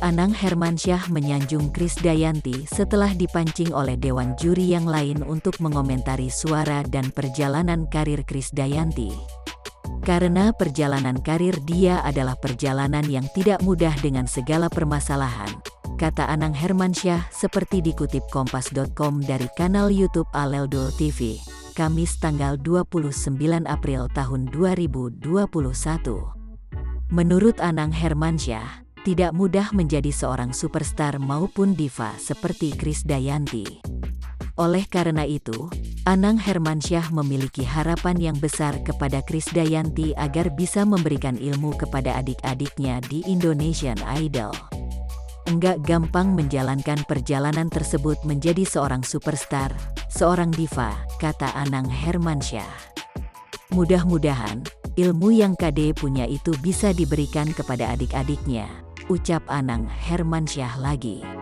Anang Hermansyah menyanjung Krisdayanti setelah dipancing oleh dewan juri yang lain untuk mengomentari suara dan perjalanan karir Krisdayanti. Karena perjalanan karir dia adalah perjalanan yang tidak mudah dengan segala permasalahan, kata Anang Hermansyah seperti dikutip Kompas.com dari kanal YouTube Aleldul TV, Kamis tanggal 29 April tahun 2021. Menurut Anang Hermansyah, tidak mudah menjadi seorang superstar maupun diva seperti Krisdayanti. Oleh karena itu, Anang Hermansyah memiliki harapan yang besar kepada Krisdayanti agar bisa memberikan ilmu kepada adik-adiknya di Indonesian Idol. Enggak gampang menjalankan perjalanan tersebut menjadi seorang superstar, seorang diva, kata Anang Hermansyah. Mudah-mudahan, ilmu yang KD punya itu bisa diberikan kepada adik-adiknya, ucap Anang Hermansyah lagi.